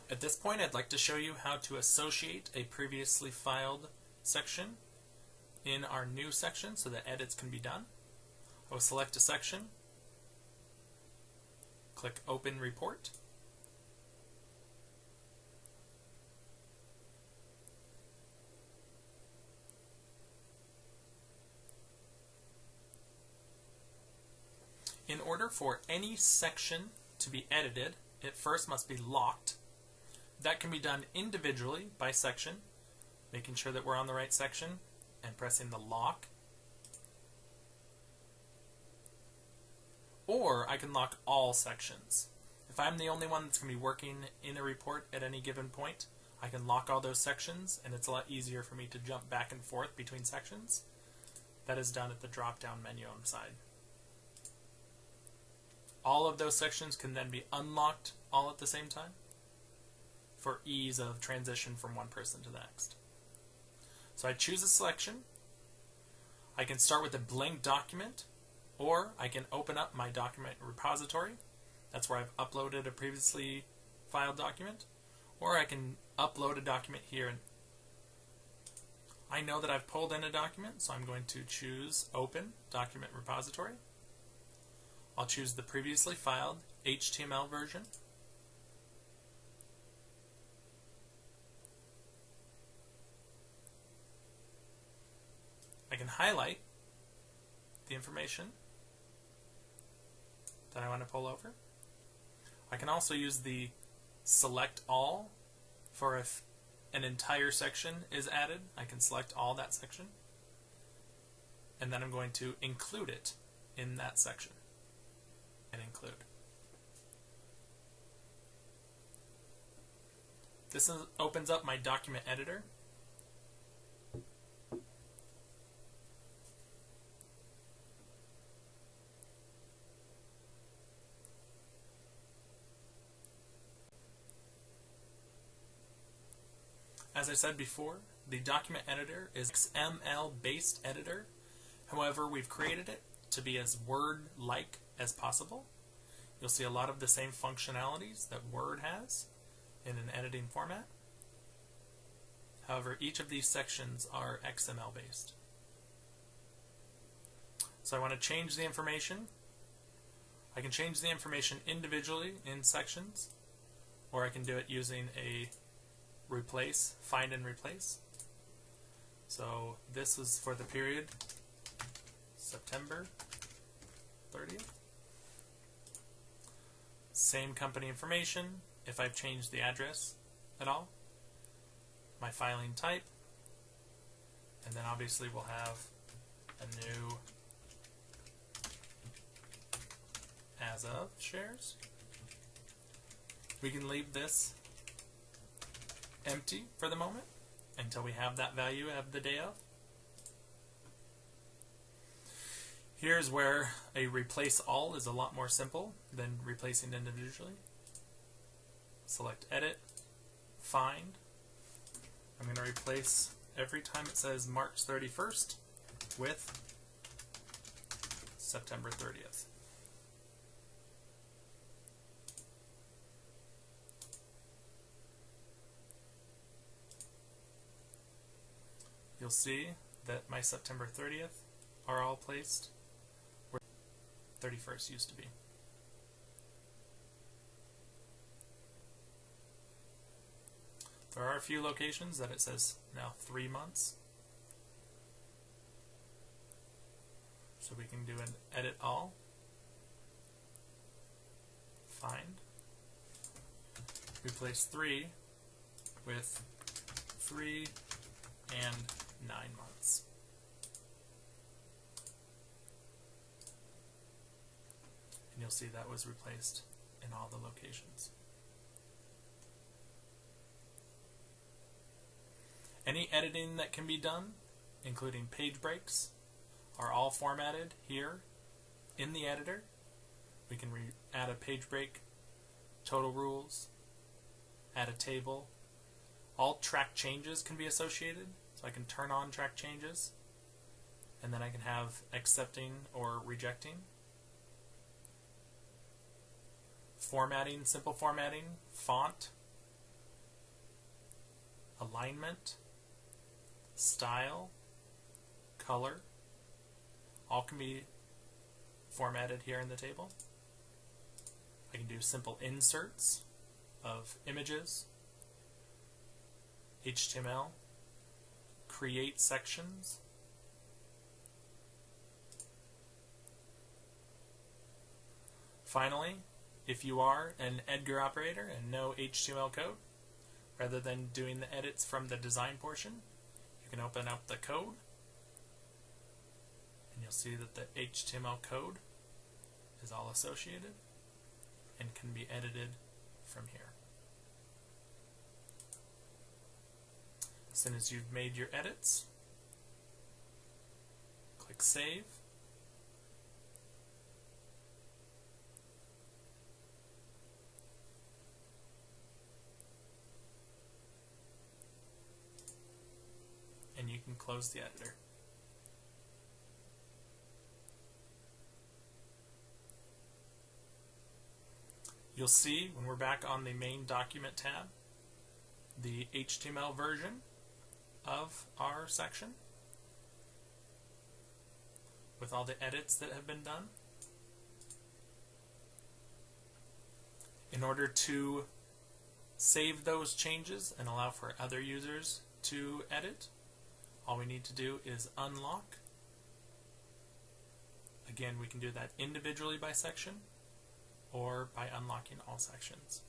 At this point, I'd like to show you how to associate a previously filed section in our new section so that edits can be done. I will select a section, click Open Report, in order for any section to be edited, it first must be locked. That can be done individually by section, making sure that we're on the right section and pressing the lock. Or I can lock all sections. If I'm the only one that's going to be working in a report at any given point, I can lock all those sections, and it's a lot easier for me to jump back and forth between sections. That is done at the drop-down menu on the side. All of those sections can then be unlocked all at the same time for ease of transition from one person to the next. So I choose a selection. I can start with a blank document, or I can open up my document repository. That's where I've uploaded a previously filed document. Or I can upload a document here. I know that I've pulled in a document, so I'm going to choose Open Document Repository. I'll choose the previously filed HTML version. I can highlight the information that I want to pull over. I can also use the Select All for if an entire section is added. I can select all that section, and then I'm going to include it in that section and include. This opens up my document editor. As I said before, the document editor is XML based editor. However, we've created it to be as Word-like as possible. You'll see a lot of the same functionalities that Word has in an editing format. However, each of these sections are XML based. So I want to change the information. I can change the information individually in sections, or I can do it using a find and replace. So this is for the period September 30th. Same company information if I've changed the address at all. My filing type, and then obviously we'll have a new as of shares. We can leave this empty for the moment until we have that value of the day of. Here's where a replace all is a lot more simple than replacing individually. Select edit, find. I'm going to replace every time it says March 31st with September 30th. You'll see that my September 30th are all placed where 31st used to be. There are a few locations that it says now 3 months. So we can do an edit all, find, replace 3 with 3 and 9 months. And you'll see that was replaced in all the locations. Any editing that can be done, including page breaks, are all formatted here in the editor. We can add a page break, total rules, add a table. All track changes can be associated, so I can turn on track changes, and then I can have accepting or rejecting. Formatting, simple formatting, font, alignment, style, color, all can be formatted here in the table. I can do simple inserts of images, HTML, create sections, finally, if you are an Edgar operator and know HTML code, rather than doing the edits from the design portion, you can open up the code and you'll see that the HTML code is all associated and can be edited from here. As soon as you've made your edits, click Save. And you can close the editor. You'll see when we're back on the main document tab the HTML version of our section with all the edits that have been done. In order to save those changes and allow for other users to edit, all we need to do is unlock. Again, we can do that individually by section or by unlocking all sections.